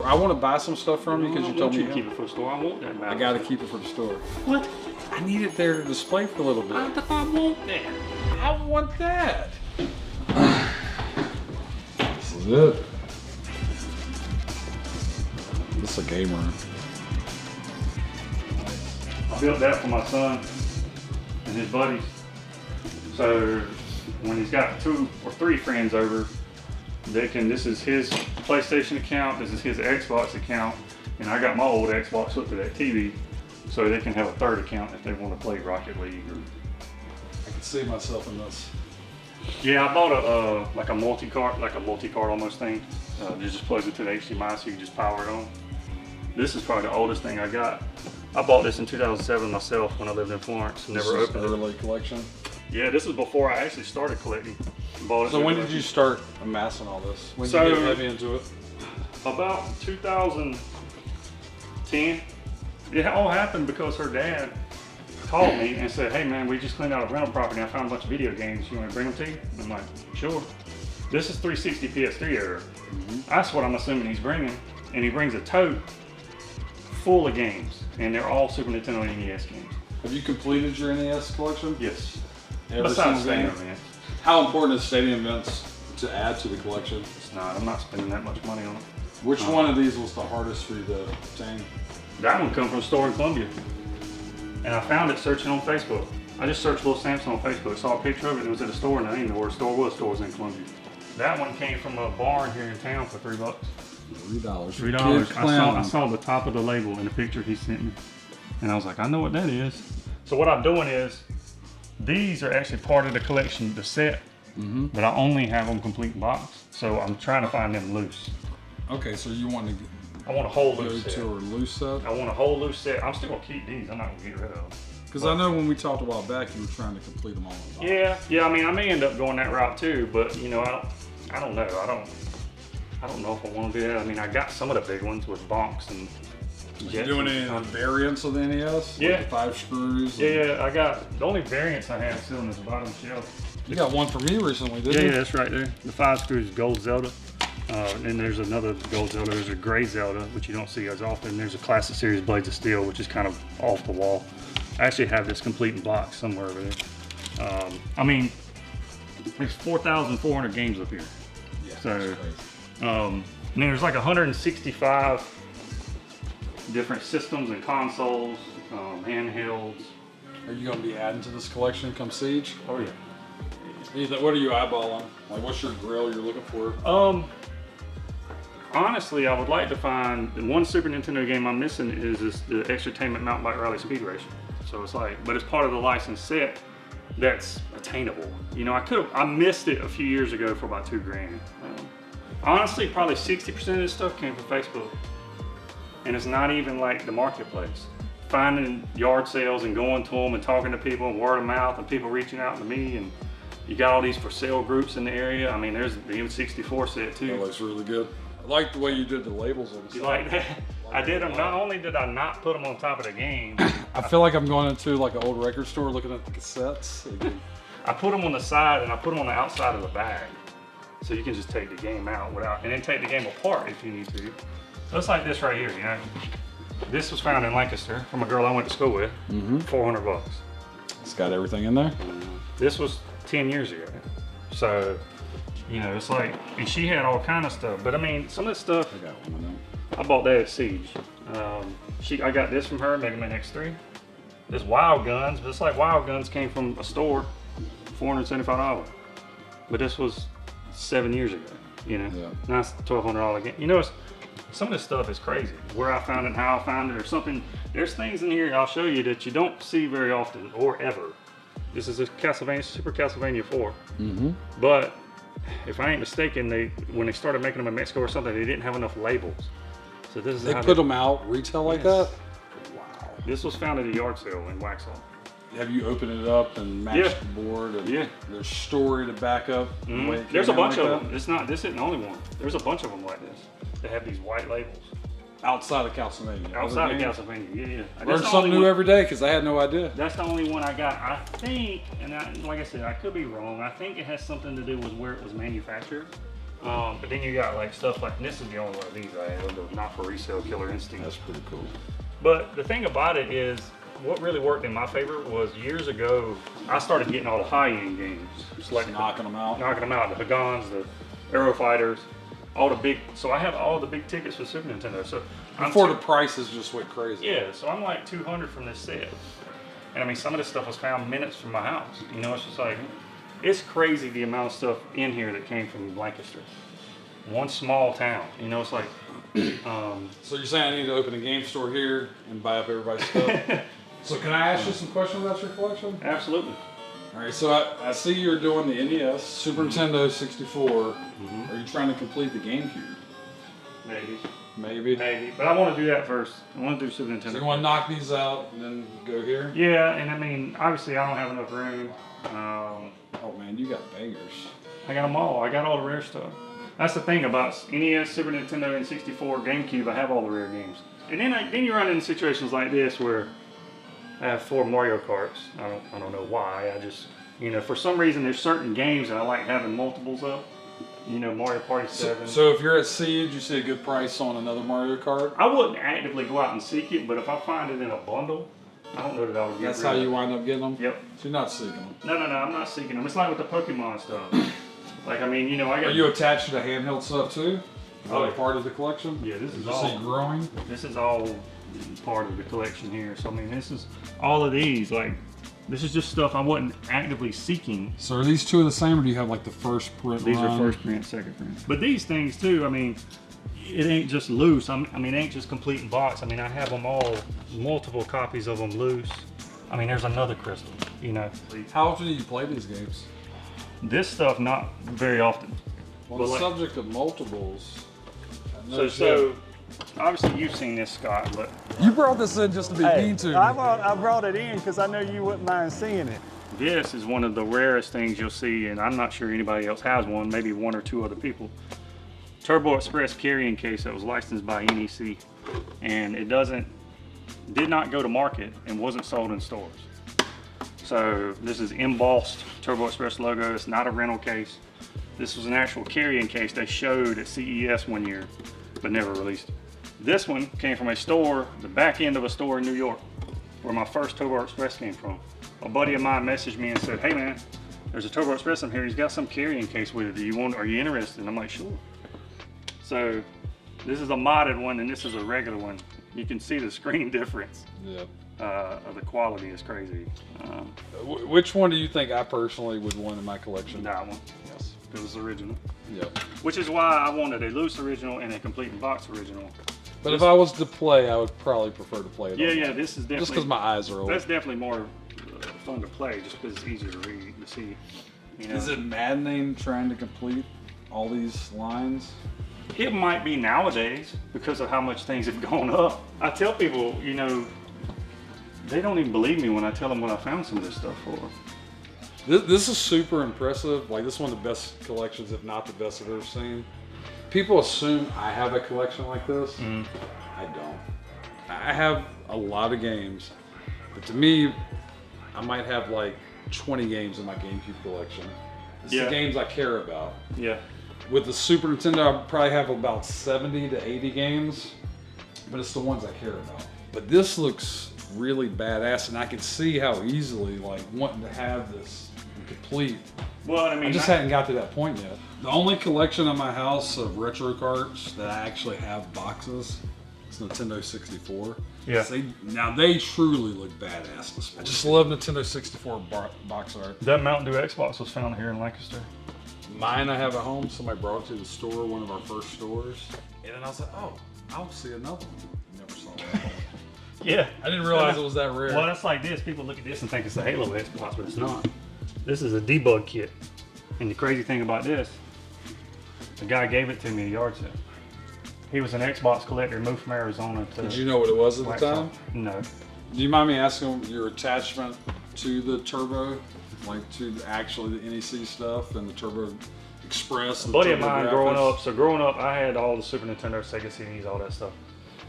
I want to buy some stuff from you because you told me to keep it for the store. I want that. I got to keep it for the store. What? I need it there to display for a little bit. I want that. I want that. This is it. This is a game room. I built that for my son and his buddies. So when he's got 2 or 3 friends over, this is his PlayStation account, this is his Xbox account, and I got my old Xbox hooked to that TV, so they can have a 3rd account if they want to play Rocket League. I can see myself in this. Yeah, I bought a multi-card almost thing. It just plugs it to the HDMI so you can just power it on. This is probably the oldest thing I got. I bought this in 2007 myself when I lived in Florence. Never opened it. Early collection. Yeah, this was before I actually started collecting. So when did you start amassing all this? When did you get heavy into it? About 2010. It all happened because her dad called me and said, "Hey man, we just cleaned out a rental property and I found a bunch of video games. You want to bring them to you?" And I'm like, "Sure." This is 360 PS3 era. That's what I'm assuming he's bringing. And he brings a tote full of games. And they're all Super Nintendo and NES games. Have you completed your NES collection? Yes. Besides stadium events. How important is stadium events to add to the collection? It's not. I'm not spending that much money on it. Which one of these was the hardest for you to obtain? That one come from a store in Columbia. And I found it searching on Facebook. I just searched Little Samson on Facebook, saw a picture of it, and it was at a store, and I didn't know where the store was. The store was in Columbia. That one came from a barn here in town for $3. $3. $3. I saw the top of the label in the picture he sent me. And I was like, I know what that is. So what I'm doing is, these are actually part of the collection, the set, but I only have them complete in box. So I'm trying to find them loose. Okay, so you want to I want a whole loose set. to a loose set? I want a whole loose set. I'm still gonna keep these. I'm not gonna get rid of them. Because I know when we talked a while back, you were trying to complete them all in box. Yeah. I mean, I may end up going that route too, but you know, I don't know. I don't know if I want to do that. I mean, I got some of the big ones with bonks and. Are you doing any variants of the NES? Yeah. Like the 5 screws? Yeah, I got the only variants I have still in this bottom shelf. You got one for me recently, didn't you? Yeah, that's right there. The 5 screws Gold Zelda. And there's another Gold Zelda. There's a Gray Zelda, which you don't see as often. There's a Classic Series Blades of Steel, which is kind of off the wall. I actually have this complete in box somewhere over there. I mean, there's 4,400 games up here. Yeah. So, and there's like 165 different systems and consoles, handhelds. Are you going to be adding to this collection come Siege? Oh yeah. What are you eyeballing? Like, what's your grill you're looking for? Honestly, I would like to find the one Super Nintendo game I'm missing is the Extratainment Mountain Bike Rally Speed Racing. So it's like, but it's part of the licensed set that's attainable. You know, I missed it a few years ago for about $2,000. Honestly, probably 60% of this stuff came from Facebook. And it's not even like the marketplace. Finding yard sales and going to them and talking to people and word of mouth and people reaching out to me, and you got all these for sale groups in the area. I mean, there's the M64 set too. That looks really good. I like the way you did the labels on the You like that? I did them. Not only did I not put them on top of the game, I feel like I'm going into like an old record store looking at the cassettes. I put them on the side and I put them on the outside of the bag. So you can just take the game out without, and then take the game apart if you need to. So it's like this right here, you know. This was found in Lancaster from a girl I went to school with, $400. It's got everything in there? This was 10 years ago. So, you know, it's like, and she had all kind of stuff. But I mean, some of the stuff, I got one of them. I bought that at Siege. I got this from her, Mega Man X3. This Wild Guns, but it's like Wild Guns came from a store, $475. But this was 7 years ago, you know. Yeah. Now it's $1,200 game. You know, some of this stuff is crazy. Where I found it, how I found it, or something. There's things in here I'll show you that you don't see very often or ever. This is a Castlevania, Super Castlevania 4. But if I ain't mistaken, when they started making them in Mexico or something, they didn't have enough labels. So this is they put them out retail like that? Wow. This was found at a yard sale in Waxhaw. Have you opened it up and matched the board? And there's story to back up. There's a bunch of them. This isn't the only one. There's a bunch of them like this. They have these white labels. Outside of Castlevania. Outside of Castlevania, yeah. Learn something new every day because I had no idea. That's the only one I got. I think, and like I said, I could be wrong. I think it has something to do with where it was manufactured. But then you got like stuff like, and this is the only one of these I have, the not for resale Killer Instinct. That's pretty cool. But the thing about it is, what really worked in my favor was years ago, I started getting all the high-end games. Just like knocking them out. Knocking them out, the Hagans, the Aero Fighters, all the big, so I have all the big tickets for Super Nintendo. So before the prices just went crazy. Yeah, so I'm like 200 from this set. And I mean, some of this stuff was found minutes from my house. You know, it's just like, it's crazy the amount of stuff in here that came from Lancaster. One small town, you know, it's like. So you're saying I need to open a game store here and buy up everybody's stuff? So can I ask you some questions about your collection? Absolutely. All right, so I see you're doing the NES, Super Nintendo 64. Are you trying to complete the GameCube? Maybe. But I want to do that first. I want to do Super Nintendo. So you want to knock these out and then go here? Yeah, and I mean, obviously I don't have enough room. Oh man, you got bangers. I got them all. I got all the rare stuff. That's the thing about NES, Super Nintendo, and 64, GameCube. I have all the rare games. And then you run into situations like this where I have 4 Mario Karts. I don't know why. I just, you know, for some reason there's certain games that I like having multiples of. You know, Mario Party 7. So if you're at Siege, you see a good price on another Mario Kart? I wouldn't actively go out and seek it, but if I find it in a bundle, I don't know that I would get That's how you wind up getting them? Yep. So you're not seeking them? No, I'm not seeking them. It's like with the Pokemon stuff. Like, I mean, you know, I got... Are you attached to the handheld stuff too? Is Oh, that a part of the collection? Yeah, this is you all... see growing? This is all part of the collection here. So, I mean, this is... All of these, like... This is just stuff I wasn't actively seeking. So are these two the same, or do you have like the first print These run? are first print, second print. But these things too, I mean, it ain't just loose. I mean, it ain't just complete in box. I mean, I have them all, multiple copies of them loose. I mean, there's another crystal, you know. How often do you play these games? This stuff, not very often. On But the like, subject of multiples, so obviously you've seen this, Scott, but you brought this in just to be mean to me. I brought it in because I know you wouldn't mind seeing it. this is one of the rarest things you'll see, and I'm not sure anybody else has one, maybe 1 or 2 other people. Turbo Express carrying case that was licensed by NEC, and it did not go to market and wasn't sold in stores. So this is embossed Turbo Express logo. It's not a rental case. This was an actual carrying case they showed at CES one year, but never released it. This one came from a store, the back end of a store in New York, where my first Turbo Express came from. A buddy of mine messaged me and said, "Hey man, there's a Turbo Express in here. He's got some carrying case with it. Are you interested?" And I'm like, "Sure." So this is a modded one and this is a regular one. You can see the screen difference. Yep. Of the quality is crazy. Which one do you think I personally would want in my collection? That one, yes, because it's original. Yep. Which is why I wanted a loose original and a complete in box original. But if I was to play, I would probably prefer to play it. Yeah, this is definitely. Just because my eyes are old. That's definitely more fun to play, just because it's easier to read, to see. You know? Is it maddening trying to complete all these lines? It might be nowadays because of how much things have gone up. I tell people, you know, they don't even believe me when I tell them what I found some of this stuff for. This is super impressive. Like, this is one of the best collections, if not the best I've ever seen. People assume I have a collection like this. I don't. I have a lot of games, but to me, I might have like 20 games in my GameCube collection. It's the games I care about. Yeah. With the Super Nintendo, I probably have about 70 to 80 games, but it's the ones I care about. But this looks really badass, and I can see how easily, like, wanting to have this complete. Well, I mean, I just hadn't got to that point yet. The only collection in my house of retro carts that I actually have boxes is Nintendo 64. Yeah. Now they truly look badass. I just love Nintendo 64 box art. that Mountain Dew Xbox was found here in Lancaster. Mine I have at home. Somebody brought it to the store, one of our first stores. And then I was like, oh, I'll see another one. Never saw that one. Yeah. I didn't realize it was that rare. Well, it's like this. People look at this and think it's a Halo Xbox, but it's not. This is a debug kit. And the crazy thing about this, the guy gave it to me at a yard sale. He was an Xbox collector, moved from Arizona to... Did you know what it was at the time? No. Do you mind me asking your attachment to the Turbo? Like to actually the NEC stuff and the Turbo Express? A buddy of mine growing up, I had all the Super Nintendo, Sega CDs, all that stuff.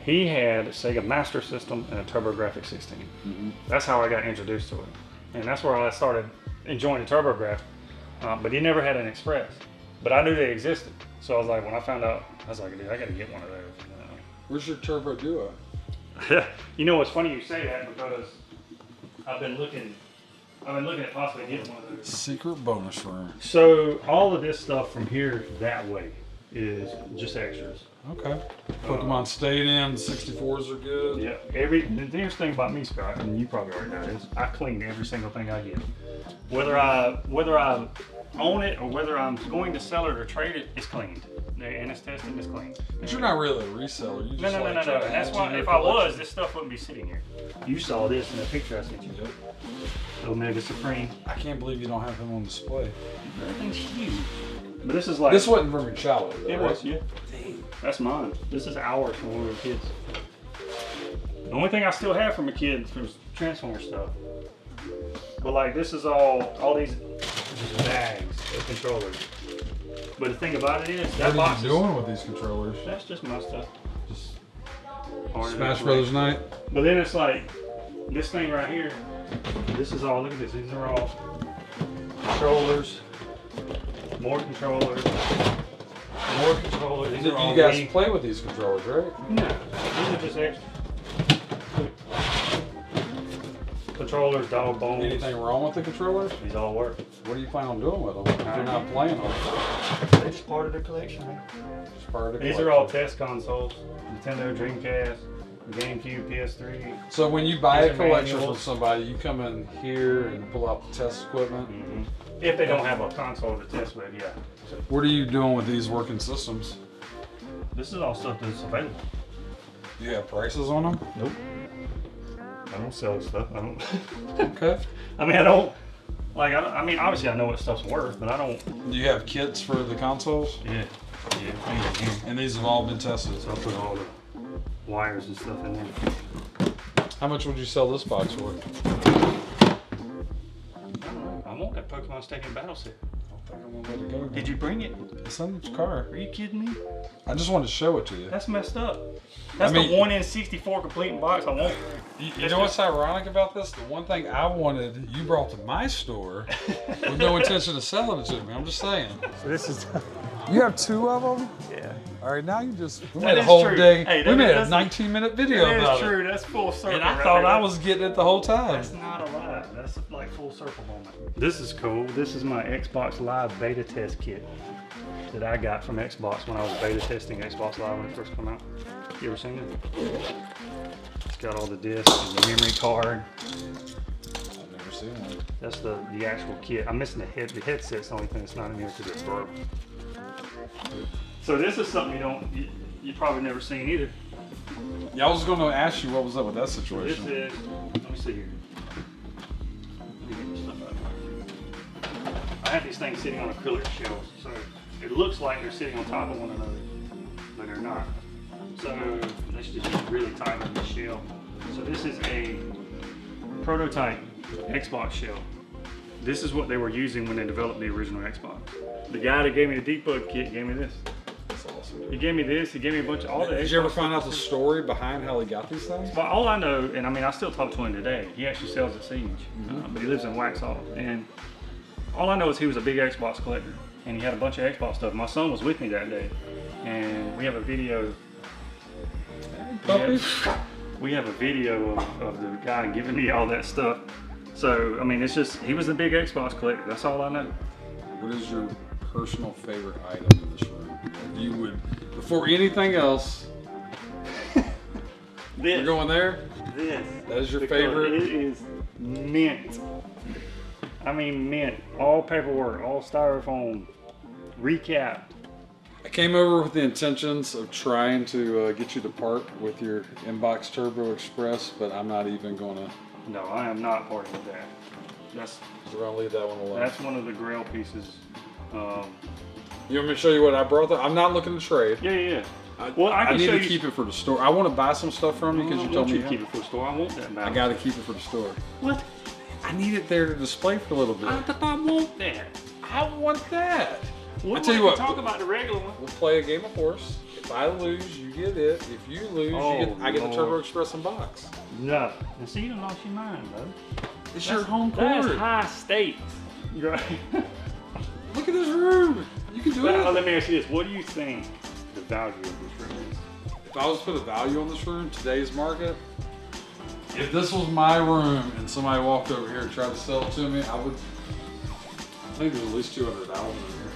He had a Sega Master System and a TurboGrafx 16. That's how I got introduced to it. And that's where I started enjoying the TurboGrafx. But he never had an Express. But I knew they existed. So I was like, when I found out, I was like, dude, I gotta get one of those. Where's your Turbo Duo? You know, it's funny you say that because I've been looking at possibly getting one of those. Secret bonus room. So all of this stuff from here that way is just extras. Okay. Pokemon Stadium, 64s are good. Yeah. The interesting thing about me, Scott, and you probably already know this, I clean every single thing I get. Whether I own it or whether I'm going to sell it or trade it, it's cleaned. And it's tested, it's clean. But you're not really a reseller. You just No. That's why if I was, this stuff wouldn't be sitting here. You saw this in the picture I sent you. Omega Supreme. I can't believe you don't have him on display. Everything's huge. But this is like... This wasn't from your childhood, though, It right? was, yeah. That's mine. This is ours from when we were kids. The only thing I still have from a kid was Transformer stuff. But like this is all these just bags of controllers. But the thing about it is that What are box you doing with these controllers? that's just my stuff. Just Smash Brothers Night? But then it's like this thing right here. This is all. Look at this. These are all controllers. More controllers. More controllers. These are all You guys play with these controllers, right? No, these are just extra. Controllers, dog bones. Anything wrong with the controllers? These all work. What do you plan on doing with them if you're not playing on them? They're just part of the collection, man. Just part of the These collection. are all test consoles. Nintendo, Dreamcast, GameCube, PS3. So when you buy These a are collection from manuals. somebody, you come in here and pull out the test equipment. If they don't have a console to test with, yeah. So What are you doing with these working systems? this is all stuff that's available. Do you have prices on them? Nope. I don't sell stuff. I don't. Okay. I mean, I don't. Like, I mean, obviously I know what stuff's worth, but I don't. Do you have kits for the consoles? Yeah. Yeah. And these have all been tested. So I'll put all the wires and stuff in there. How much would you sell this box for? I want that Pokemon Stadium battle set. I think I'm gonna let it go. Did you bring it? It's in the car. Are you kidding me? I just wanted to show it to you. That's messed up. That's I mean- the 1 in 64 complete box I want. You know what's ironic about this? The one thing I wanted, you brought to my store with no intention of selling it to me. I'm just saying. So this is. You have two of them? Yeah. All right, now you just. We That made a is whole true. day. Hey, we made a that's- 19-minute video That about is true. That's full it. circle. And I right thought there. I was getting it the whole time. That's not a lie. That's like full circle moment. This is cool. This is my Xbox Live beta test kit that I got from Xbox when I was beta testing Xbox Live when it first came out. You ever seen it? It's got all the discs and the memory card. I've never seen one. That's the actual kit. I'm missing the head. The headset's the only thing that's not in here because it's broke. So this is something you probably never seen either. Yeah, I was going to ask you what was up with that This situation. is, let me see here. Let me get this stuff out of here. I have these things sitting on acrylic shelves, so it looks like they're sitting on top of one another, but they're not. So let's just really tight on the shell. So this is a prototype Xbox shell. This is what they were using when they developed the original Xbox. The guy that gave me the debug kit gave me this. That's awesome. He gave me this. He gave me a bunch of all the. Did you ever Xbox find out the systems. story behind how he got these things? Well, all I know, and I mean, I still talk to him today. He actually sells at Siege, but he lives in Waxhaw. And all I know is he was a big Xbox collector, and he had a bunch of Xbox stuff. My son was with me that day, and we have a video. Puppy? We have a video of the guy giving me all that stuff. So, I mean, it's just, he was a big Xbox collector. That's all I know. What is your personal favorite item in this room? You would, before anything else, we're going there? This. That is your Because favorite? It is mint. I mean mint. All paperwork, all styrofoam, recap. I came over with the intentions of trying to get you to park with your Inbox Turbo Express, but I'm not even going to. No, I am not parting with that. We're going to leave that one alone. That's one of the grail pieces. You want me to show you what I brought there? I'm not looking to trade. Yeah. Well, I can need show to you. keep it for the store. I want to buy some stuff from you because you told me to keep it for the store. I want that. I got to keep it for the store. What? I need it there to display for a little bit. I want that. I want that. What, I tell you what. Talk about the regular one. We'll play a game of horse. If I lose, you get it. If you lose, I get the Lord. Turbo Express in box. No. And see, you done lost your mind, bro. It's your home That's court. high stakes. Right. Look at this room. You can do But, it. let me ask you this: what do you think the value of this room is? If I was to put a value on this room, today's market, if this was my room and somebody walked over here and tried to sell it to me, I think there's at least 200,000 in here.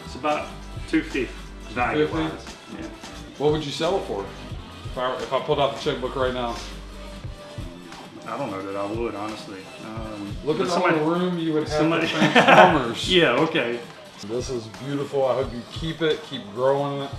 It's about 250 value wise. Yeah. What would you sell it for? If I pulled out the checkbook right now. I don't know that I would, honestly. Look at somebody, the room you would have somebody, for Transformers. Yeah, okay. This is beautiful. I hope you keep it, keep growing it.